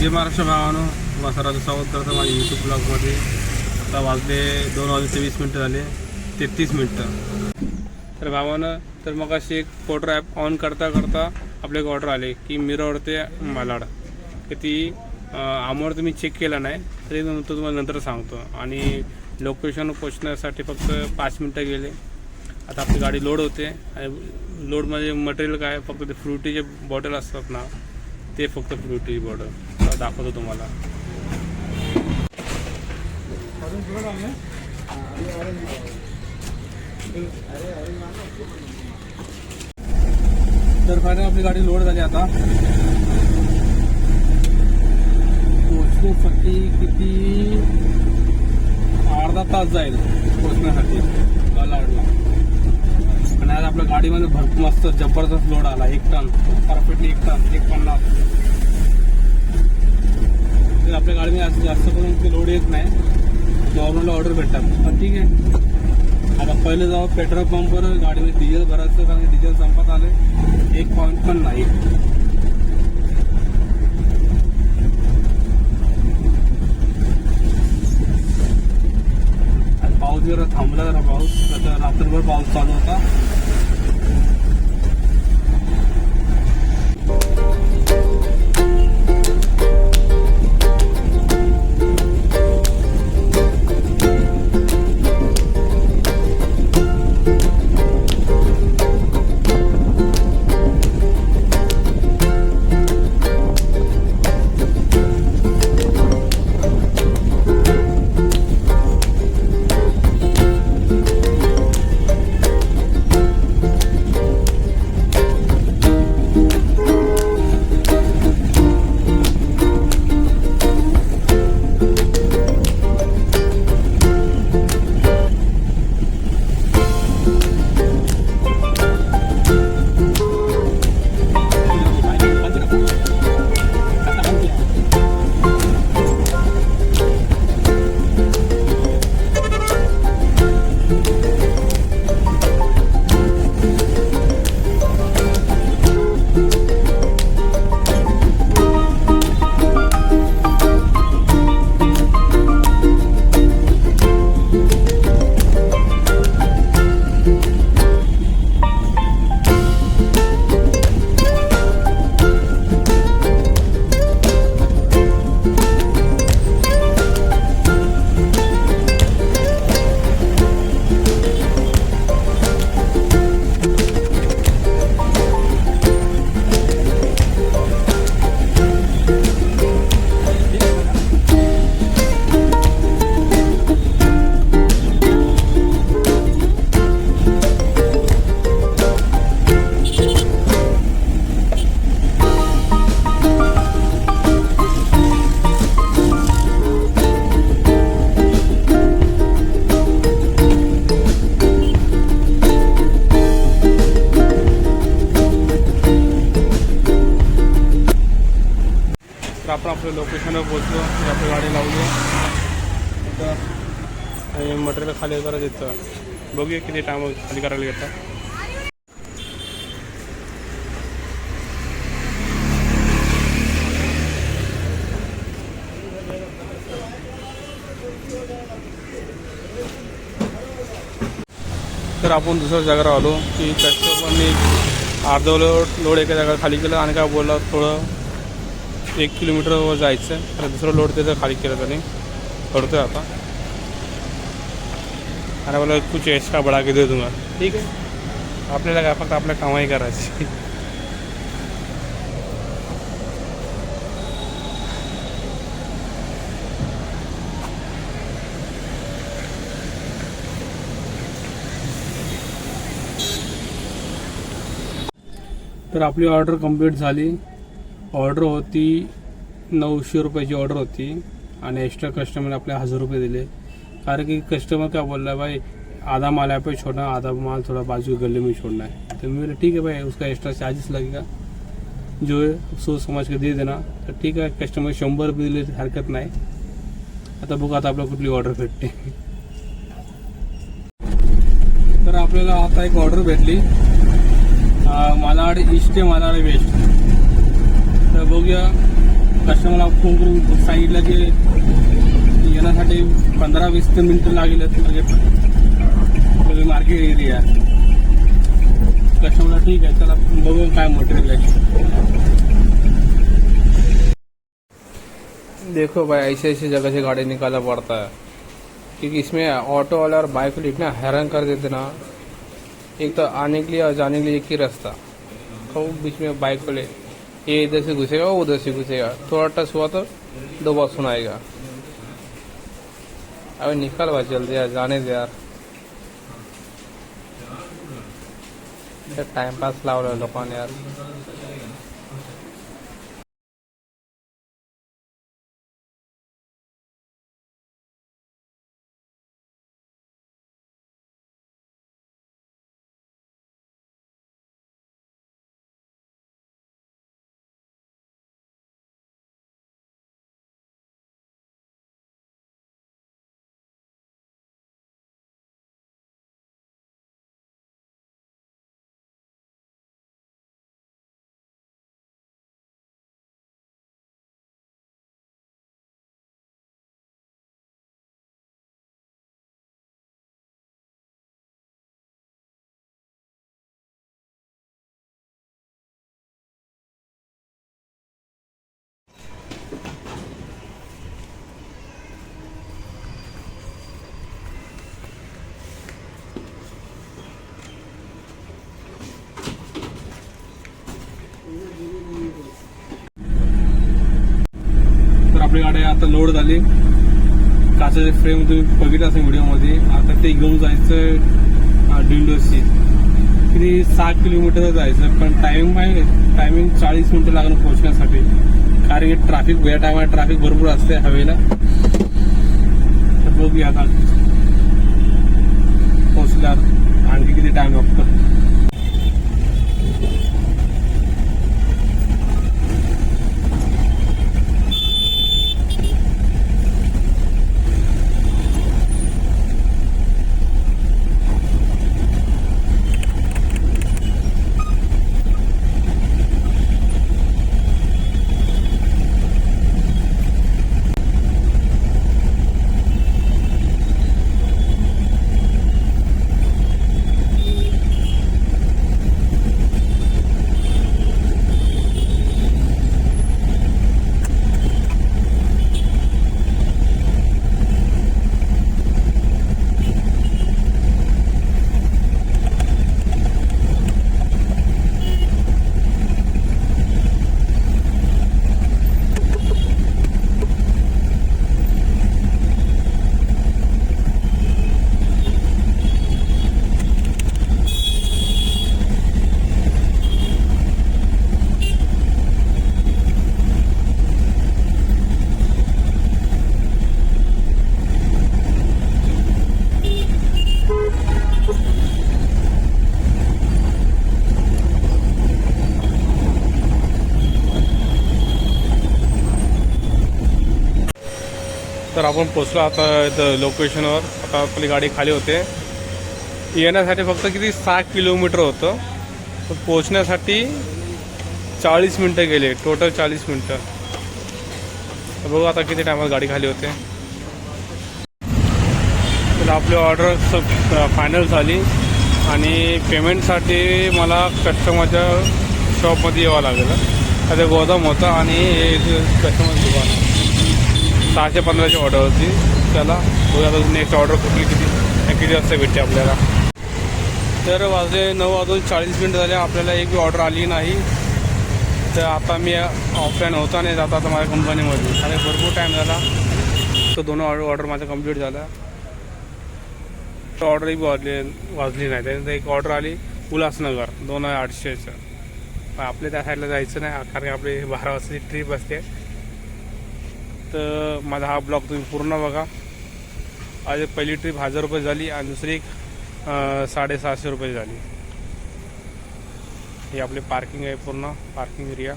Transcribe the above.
जय महाराष्ट्र भावानो, सर्वांचं स्वागत करतो माझ्या यूट्यूब ब्लॉगमध्ये. आता वाजले 2:23 झाले, 33 मिनटं. तर भावानं, तर मग अशी एक फोटो ॲप ऑन करता करता आपले एक ऑर्डर आले की मिरवड ते मालाड. की ती अमाऊंट तुम्ही चेक केला नाही तरी तो तुम्हाला नंतर सांगतो. आणि लोकेशन पोचण्यासाठी फक्त 5 मिनटं गेले. आता आपली गाडी लोड होते आणि लोडमध्ये मटेरियल काय, फक्त ते फ्रुटीचे बॉटल असतात ना, ते फक्त फ्रुटी बॉटल दाखवतो तुम्हाला. तर फायनल आपली गाडी लोड झाली. आता पोचण्यासाठी किती अर्धा तास जाईल पोचण्यासाठी मालाडला. आणि आज आपल्या गाडीमध्ये भरपूर मस्त जबरदस्त लोड आला. 1 टन परफेक्टली 1 टन 150. तर आपल्या गाडीमध्ये जास्त करून लोड येत नाही, नॉर्मल ऑर्डर भेटतात. पण ठीक आहे, आता पहिले जाऊ पेट्रोल पंपवर गाडीमध्ये डिझेल भरायचं, कारण डिझेल संपत आले. 1 पॉईंट पण नाही. पाऊस जरा थांबला, जरा पाऊस रात्रभर पाऊस चालू होता. आपण आपल्या लोकेशनवर पोहोचलो. आपली गाडी लावली आणि मटेरियल खाली करायला देतं. बघूया किती टाइम खाली करायला घेतात. तर आपण दुसऱ्या जागेवर आलो की कस्टमरने अर्धा लोड एका जागा खाली केलं आणि काय बोलला, थोडं 1 किलोमीटरवर जायचं आणि दुसरं लोड त्याचं खाली केलं त्याने. करतोय आता. आणि बोला कुछ एक्स्ट्रा बडा के दे दूंगा. ठीक आहे, आपल्याला काय फक्त आपल्या कामाही करायची. तर आपली ऑर्डर कंप्लीट झाली. ऑर्डर होती 900 रुपयाची ऑर्डर होती आणि एक्स्ट्रा कस्टमरने आपले 1000 रुपये दिले. कारण की कस्टमर क्या बोल रहा है, भाई आधा माल यहाँ पे छोड़ना, आधा माल थोड़ा बाजू गले में छोड़ना है. तो मेरे ठीक है भाई, उसका एक्स्ट्रा चार्जेस लगेगा, जो है सोच समझ के दे देना. तर ठीक आहे, कस्टमर 100 रुपये दिले, हरकत नाही. आता बघू आता आपल्याला कुठली ऑर्डर भेटते. तर आपल्याला आता एक ऑर्डर भेटली मालाड ईस्ट ते मालाड वेस्ट. तर बघूया कस्टमरला फोन करून सांगितलं की येण्यासाठी 15-20 मिनिटं लागेल म्हणजे मार्केट एरिया. कस्टमरला ठीक आहे, चला बघू काय मटेरियल आहे. देखो भाई, ऐसे ऐसे जगह से गाड़ी निकालना पड़ता है क्योंकि इसमें ऑटो वाला और बाइक वाले इतना हैरान कर देते ना. एक तो आने के लिए और जाने के लिए एक ही रास्ता, तो बीच में बाइक वाले ये इधर से घुसेगा वो उधर से घुसेगा, थोड़ा टच हुआ तो 2 बार सुनाएगा. अबे निकल भाई जल्दी यार, जाने दे यार. टाइम पास लावलं लोकांनी यार. आपली गाडी आता लोड झाली. काचाचे फ्रेम तुम्ही बघितलं असेल व्हिडिओमध्ये. आता ते घेऊन जायचं डिंडोसी. किती 6 किलोमीटर जायचं, पण टायमिंग 40 मिनिटं लागणार पोहोचण्यासाठी. कारण की ट्रॅफिक या टायमाला ट्रॅफिक भरपूर असते हवेला. तर बघूया आता पोहोचल्यावर आणखी किती टाइम लागतो. तर आपण पोचलो आता इथं लोकेशनवर. आता आपली गाडी खाली होते. येण्यासाठी फक्त किती 6 किलोमीटर होतं, तर पोचण्यासाठी 40 मिनटं गेले. टोटल 40 मिनटं. तर बघू आता किती टायमात गाडी खाली होते. तर आपली ऑर्डर फायनल झाली आणि पेमेंटसाठी मला कस्टमरच्या शॉपमध्ये यावं लागलं. आता गोदाम होता आणि हे कस्टमर दुकान. 615ची ऑर्डर होती. चला बघूया आता नेक्स्ट ऑर्डर किती वाजता भेटते आपल्याला. तर वाजले 9:40 झाले, आपल्याला एक बी ऑर्डर आली नाही. तर आता मी ऑफलाईन होता नाही जाता आता माझ्या कंपनीमध्ये. आणि भरपूर टाईम झाला. तर 2 ऑर्डर माझा कंप्लीट झाला. तर ऑर्डरही वाजली नाही. त्यानंतर एक ऑर्डर आली उल्हासनगर 2800चं. आपल्या त्या साईडला जायचं नाही कारण आपली 12 वाजताची ट्रिप असते. तर माझा हा ब्लॉग तुम्ही पूर्ण बघा. आज पहिली ट्रिप 1000 रुपये झाली आणि दुसरी 750 रुपये झाली. ही आपली पार्किंग आहे, पूर्ण पार्किंग एरिया.